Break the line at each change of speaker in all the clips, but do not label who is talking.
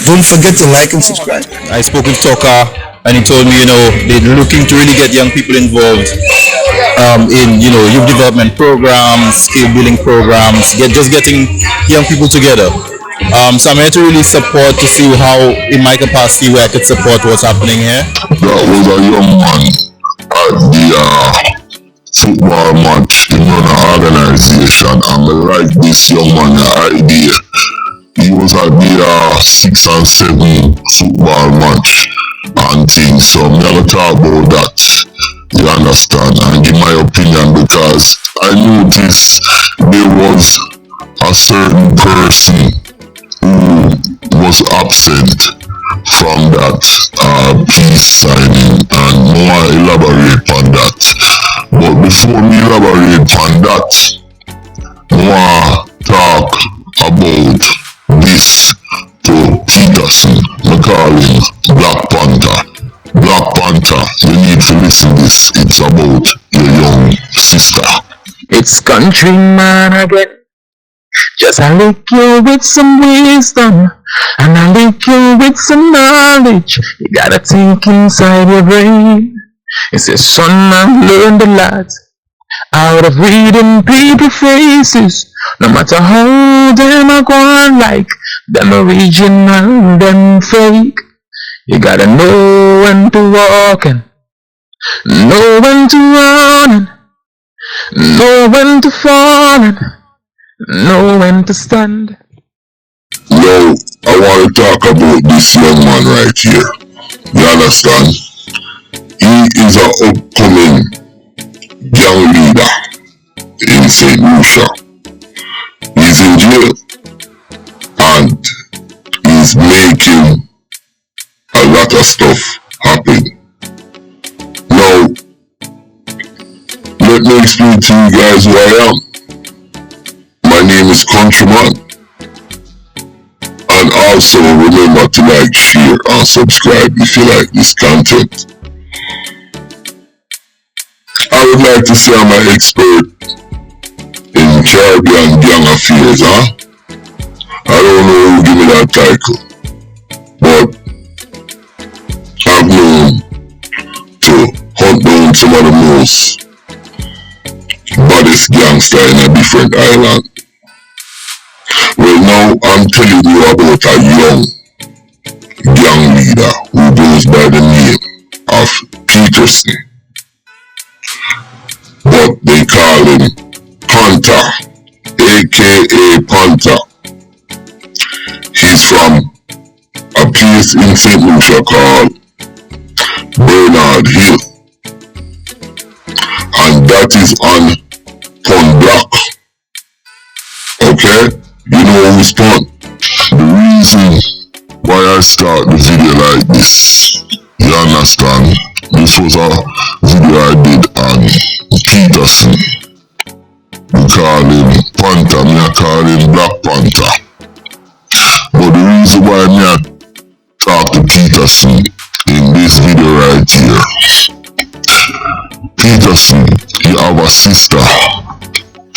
Don't forget to like and subscribe.
I spoke with Tucker, and he told me, they're looking to really get young people involved in, youth development programs, skill building programs, getting young people together. So I'm here to really support, to see how, in my capacity, where I could support what's happening here.
That was a young man at the football match in an organization, and I like this young man's idea. He was at the 6 and 7 football match and things, so I'm gonna talk about that, you understand, and give my opinion, because I noticed there was a certain person who was absent from that peace signing, and I want to elaborate on that. But before me elaborate on that, I want to talk about this to Petterson. I call him Black Panther. Black Panther, you need to listen to this. It's about your young sister.
It's Countryman again. Just I lick you with some wisdom, and I lick you with some knowledge. You gotta think inside your brain. It says, son, I've learned a lot out of reading people faces. No matter how them are going, like them original, them fake. You gotta know when to walk and know when to run and know when to fall and know when to stand.
Yo, I want to talk about this young man right here. You understand? He is an upcoming young leader in St. Lucia. He's in jail and he's making a lot of stuff happen. Now, let me explain to you guys who I am. My name is Countryman. And also remember to like, share and subscribe if you like this content. I would like to say I'm an expert in Caribbean gang affairs, huh? I don't know who give me that title, but I've known to hunt down some of the most baddest gangster in a different island. Well, now I'm telling you about a young gang leader who goes by the name of Petterson, but they call him Panther, aka Panther. He's from a place in St. Lucia called Bernard Hill, and that is on Pond Block. Okay? You know who's Pond? The reason why I start the video like this, you understand? This was a video I did on Petterson. We call him Panther, me I call him Black Panther. But the reason why me I talk to Petterson in this video right here, Petterson, you have a sister.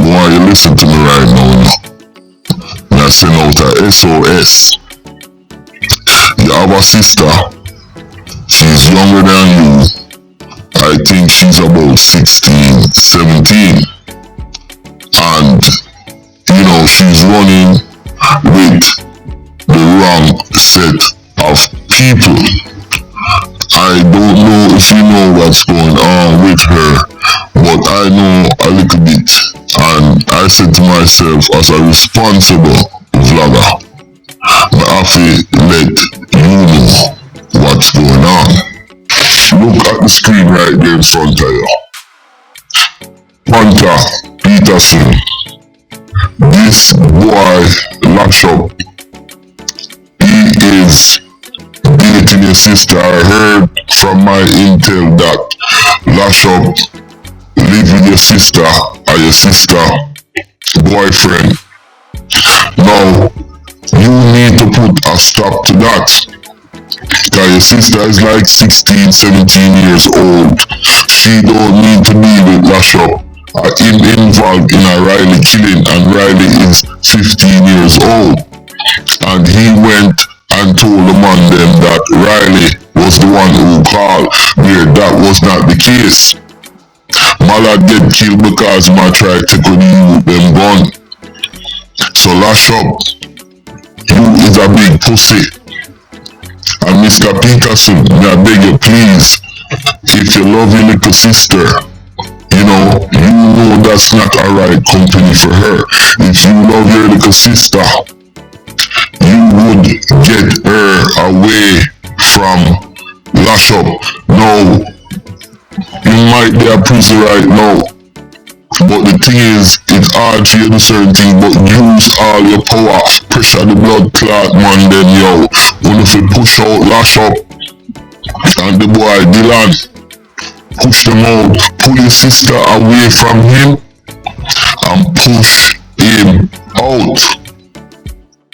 Why you listen to me right now? I send out a SOS. You have a sister. She's younger than you. I think she's about 16, 17. And, she's running with the wrong set of people. I don't know if you know what's going on with her, but I know a little bit. And I said to myself, as a responsible vlogger, I have to let you know what's going on. Look at the screen right there in front of you. Panther, Petterson. This boy, LASHUP, he is dating your sister. I heard from my intel that LASHUP live with your sister or your sister boyfriend. Now, you need to put a stop to that. Because your sister is like 16, 17 years old. She don't need to be with LASHUP or involved in a Riley killing, and Riley is 15 years old. And he went and told the man them that Riley was the one who called, where that was not the case. Mallard get killed because my tried to take the youth them gun. So LASHUP, you is a big pussy. And Mr. Petterson, may I beg you please, if you love your little sister, you know that's not a right company for her. If you love your little sister, you would get her away from LASHUP. No, you might be a prison right now, but the thing is, it's hard for you to do certain things, but use all your power, pressure the blood clot man then yo. When if you push out LASHUP and the boy Dylan, push them out, pull your sister away from him and push him out.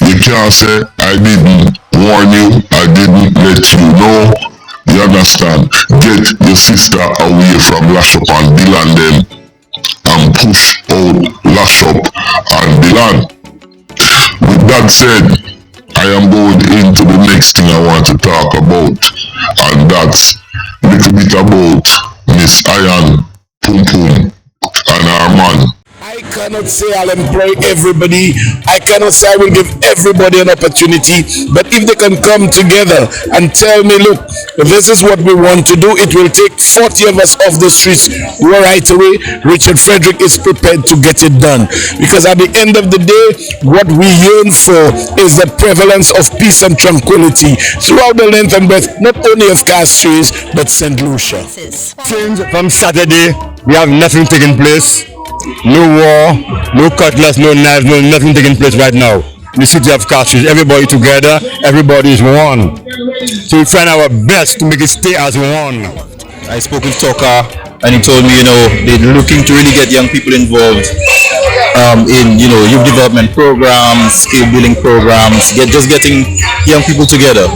You can't say, I didn't warn you, I didn't let you know. You understand? Get your sister away from LASHUP and Dylan them and push out LASHUP and Dylan. With that said, I am going into the next thing I want to talk about, and that's a little bit about Miss Iron Pum Pum and her man.
I cannot say I'll employ everybody. I cannot say I will give everybody an opportunity. But if they can come together and tell me, look, this is what we want to do, it will take 40 of us off the streets right away. Richard Frederick is prepared to get it done. Because at the end of the day, what we yearn for is the prevalence of peace and tranquility throughout the length and breadth, not only of Castries, but St. Lucia.
Since from Saturday, we have nothing taking place. No war, no cutlass, no knives, no nothing taking place right now. The city of Castries, everybody together, everybody is one. So we try our best to make it stay as one.
I spoke with Tucker, and he told me, they're looking to really get young people involved in, youth development programs, skill building programs, just getting young people together.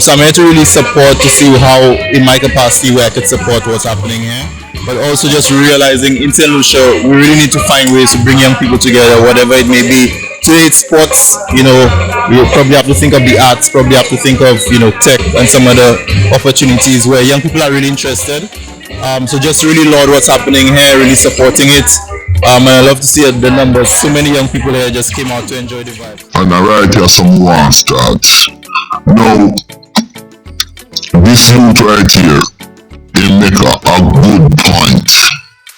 So I'm here to really support, to see how, in my capacity, where I could support what's happening here. But also just realizing in St. Lucia, we really need to find ways to bring young people together, whatever it may be. Today it's sports, we probably have to think of the arts, probably have to think of, tech and some other opportunities where young people are really interested. So just really laud what's happening here, really supporting it. And I love to see the numbers. So many young people here just came out to enjoy the vibe.
And I right here some war starts. Now, this youth right here, they make a good point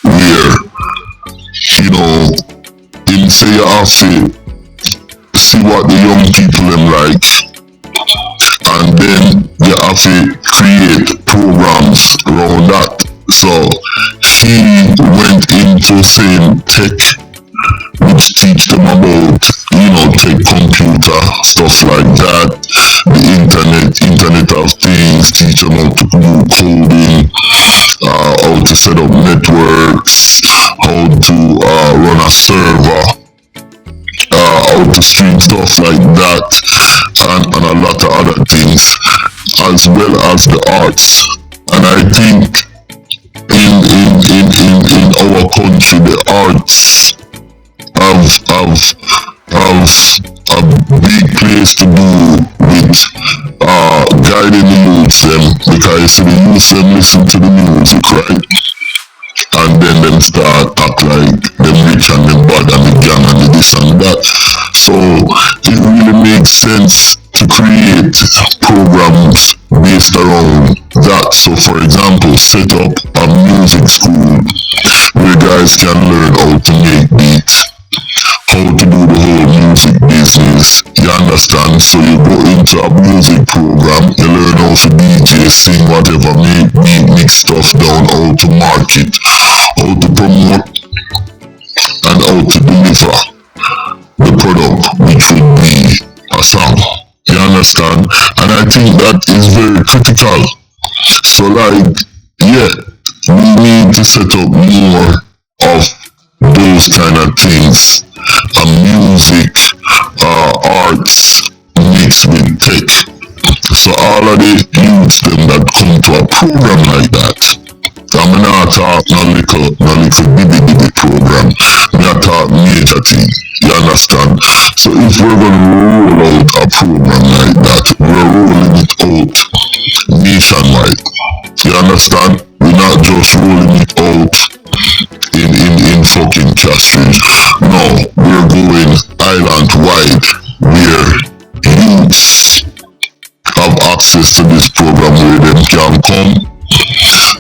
where, him say you have to see what the young people them like, and then you have to create programs around that. So he went into saying tech, which teach them about, tech, computer, stuff like that, the internet of things, teach them how to do coding, how to set up networks, how to run a server, how to stream stuff like that, and a lot of other things, as well as the arts. And I think in our country, the arts have a big place to do with guiding the youths them, because the youths them listen to the music, right? And then them start act like them rich and them bad and the gang and the this and that. So it really makes sense to create programs based around that. So for example, set up a music school where guys can learn how to make beats, how to do the whole music business, you understand? So you go into a music program, you learn how to DJ, sing, whatever, make beat, mix stuff down, how to market, how to promote, and how to deliver the product, which would be a song, you understand? And I think that is very critical. So we need to set up more of those kind of things. Music, arts mixed with tech. So all of the youths them that come to a program like that, I'm not talking no little bitty program. Me talk major thing. You understand? So if we're gonna roll out a program like that, nationwide. You understand? We're not just rolling it out in fucking Castries. No, we're going island wide where youths have access to this program where them can come,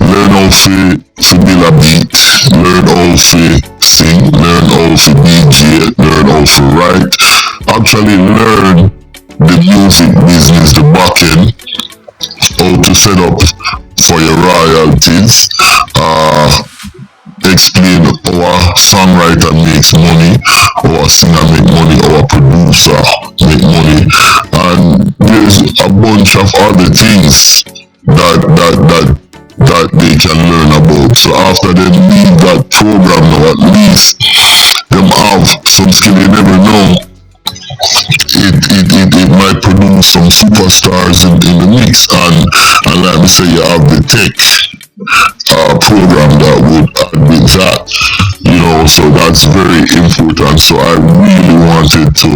learn how to build a beat, learn how to sing, learn how to DJ, learn how to write, actually learn the music business, the back end, how to set up for your royalties, explain how a songwriter makes money, how a singer make money, how a producer make money, and there's a bunch of other things that they can learn about. So after they leave that program now, at least them have some skill they never know. It might produce some superstars in the mix, and like me say, you have the tech program that would add with that, so that's very important. So I really wanted to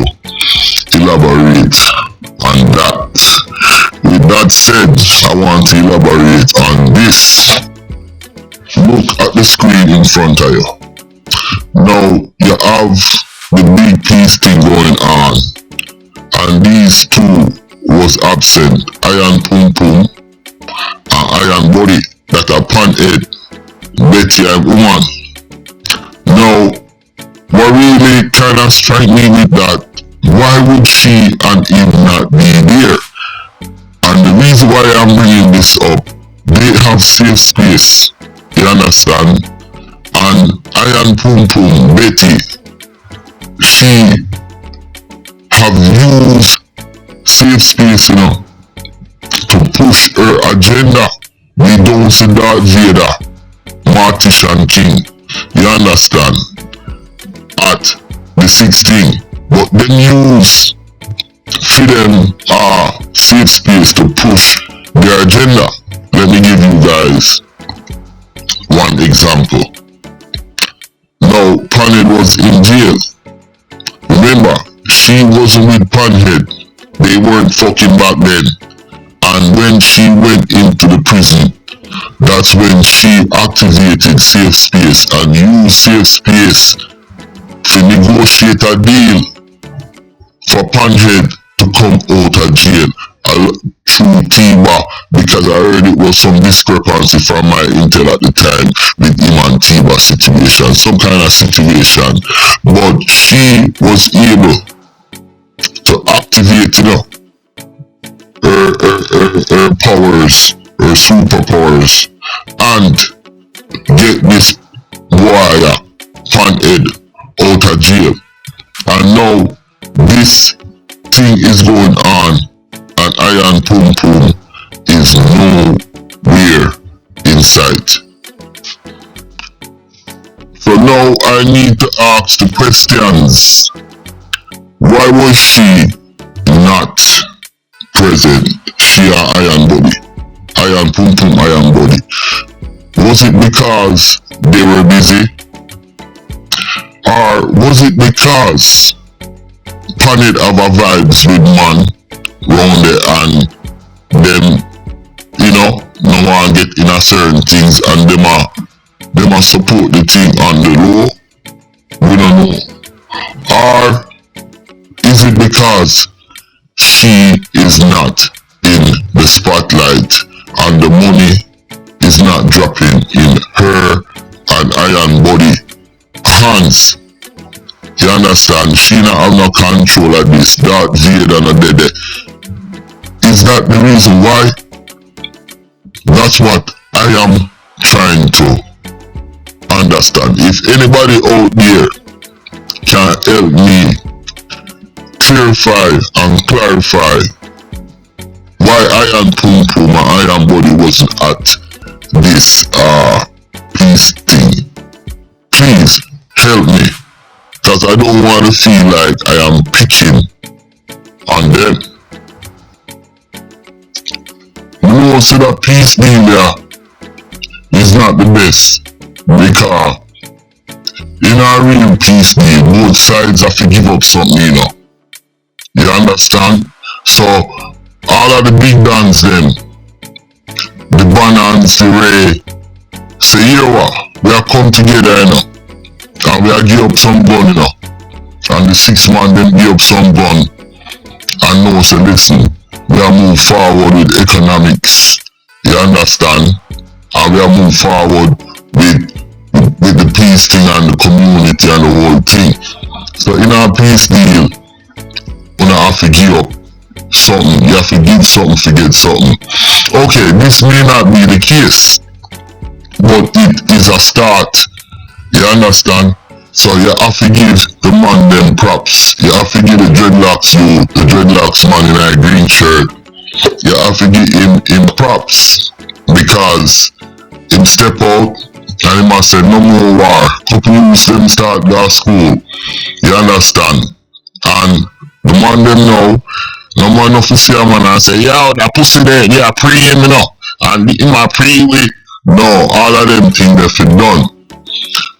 elaborate on that. With that said, I want to elaborate on this. Look at the screen in front of you. Now you have the big peace thing going on, and these two was absent, Iron Pum Pum and Iron Body, that are pan head, Betty and woman. Now, what really kind of strike me with that, why would she and him not be there? And the reason why I'm bringing this up, they have safe space, you understand? And Iron Pum Pum, Betty, she have used safe space, to push her agenda. We don't see Darth Vader, Martinique King, you understand, at the 16. But them use for them safe space to push their agenda. Let me give you guys one example. Now, Panhead was in jail. Remember, she wasn't with Panhead. They weren't fucking back then. And when she went into the prison, that's when she activated safe space and used safe space to negotiate a deal for Panhead to come out of jail through Tiba, because I heard it was some discrepancy from my intel at the time with him and Tiba situation, some kind of situation, but she was able to activate, her powers, her superpowers, and get this warrior Panhead out of jail. And now this thing is going on, and Iron Pum Pum is nowhere in sight. So now I need to ask the questions. Why was she not present? She and Iron Body, Iron Pum Pum, Iron Body. Was it because they were busy? Or was it because Panhead have a vibes with man round there, and them, no one get in a certain things, and them a support the thing on the low? We don't know. Or is it because she is not in the spotlight and the money is not dropping in her and Iron Body hands? You understand? She not have no control of this. Darth Vader and Dede. Is that the reason why? That's what I am trying to understand. If anybody out there can help me clarify and clarify why Iron Pum Pum and Iron Body wasn't at this peace thing, please help me. Because I don't want to feel like I am picking on them. So that peace deal there is not the best, because in a real peace deal, both sides have to give up something, You understand? So all of the big dons them, hands for Ray. Say, here what? We are come together, you know. And we are give up some gun, you know. And the 6 man them give up some gun. And now say, listen, we are move forward with economics. You understand? And we are move forward with the peace thing and the community and the whole thing. So in our peace deal, you have to give up something. You have to give something to get something. Okay, this may not be the case, but it is a start. You understand? So you have to give the man them props. You have to give the dreadlocks youth, the dreadlocks man in a green shirt. You have to give him props because him step out and he must say no more war. Couple youths them start go school. You understand? And the man them now, no man enough to see a man and say, yo, that pussy there, yeah, pray him, you know. And him a pray with. No, all of them things they fit done.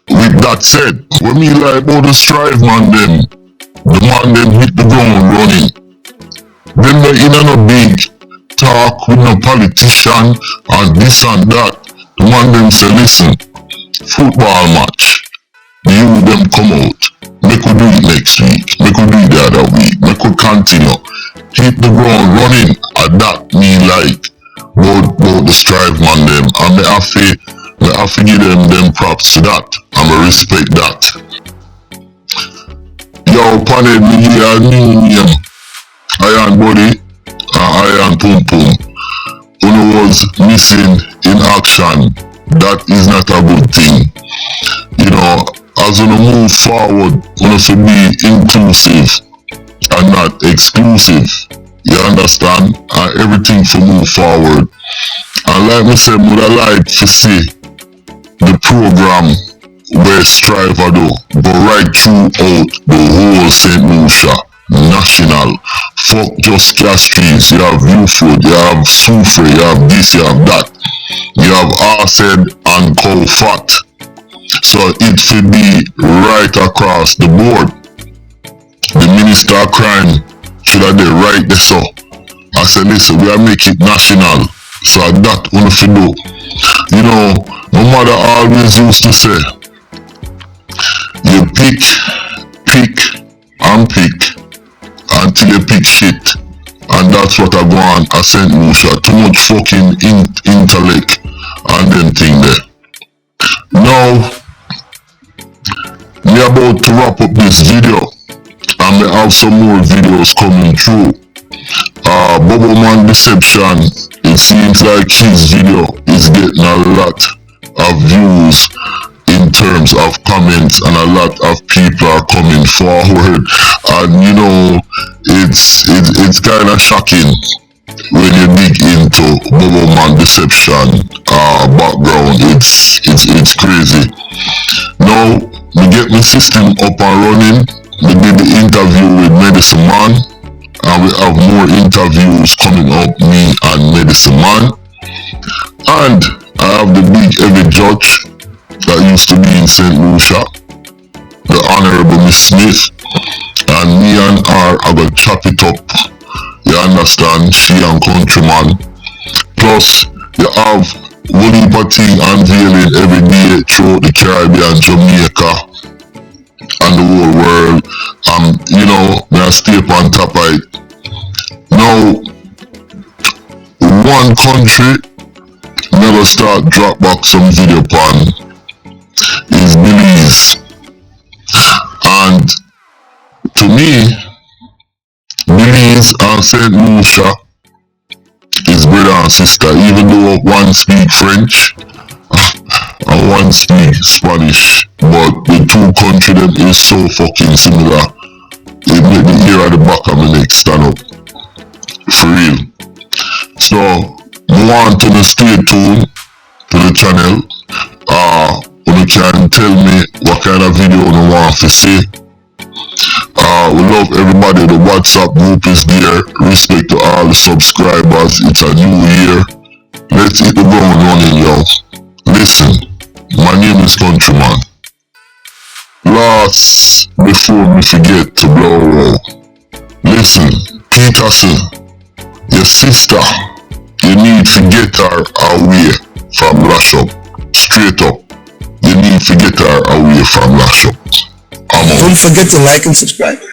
With that said, when me like about the strive man them, the man them hit the ground running. Them they in no big talk with no politician and this and that. The man them say, listen, football match, the youth them come out. Make we do it next week, make we do it the other week, make we continue. Hit the ground running, and that me like about the strive man them. And me have to give them props for that. And I respect that. Yo, panel me give a new name. Iron Body and Iron Pum Pum. Who was missing in action. That is not a good thing. You know, as we move forward, we have to be inclusive and not exclusive. You understand? And everything to move forward. And like me said, would I like to see the program where Strive do go right throughout the whole St. Lucia national. Fuck just Castries, you have Viewfood, you have Soufre, you have this, you have that. You have Arsed and Cow Fat. So it should be right across the board. The Minister of Crime should have the right there. So I said, listen, we are making it national. So that one if you do. You know, my mother always used to say, you pick until you pick shit. And that's what I go on at St. Lucia. Too much fucking intellect and them thing there. Now, me about to wrap up this video. And me have some more videos coming through. Bubble Man Deception. It seems like his video is getting a lot of views in terms of comments, and a lot of people are coming forward. And you know, it's kind of shocking when you dig into Bubble Man Deception background. It's crazy. Now we get my system up and running. We did the interview with Medicine Man, and we have more interviews coming up, me and Medicine Man. And I have the big heavy judge that used to be in St. Lucia, the Honorable Miss Smith, and me and her are gonna chop it up. You understand? She and Countryman. Plus, you have one heap of thing unveiling every day throughout the Caribbean, Jamaica, and the whole world. You know, may I stay up on top of it. Now, one country never start drop back some video pan is Belize. And to me, Belize and St. Lucia is brother and sister, even though one speak French and one speak Spanish, but the two countries them is so fucking similar. It make the hair at the back of my neck stand up. For real. So, I want to stay tuned to the channel. You can tell me what kind of video you want to see. We love everybody. The WhatsApp group is there. Respect to all the subscribers. It's a new year. Let's hit the ground running, yo. Listen, my name is Countryman. Last, before we forget to blow, listen, Petterson, your sister, you need to get her away. from LASHUP. Straight up. You need to get her away from LASHUP.
Don't forget to like and subscribe.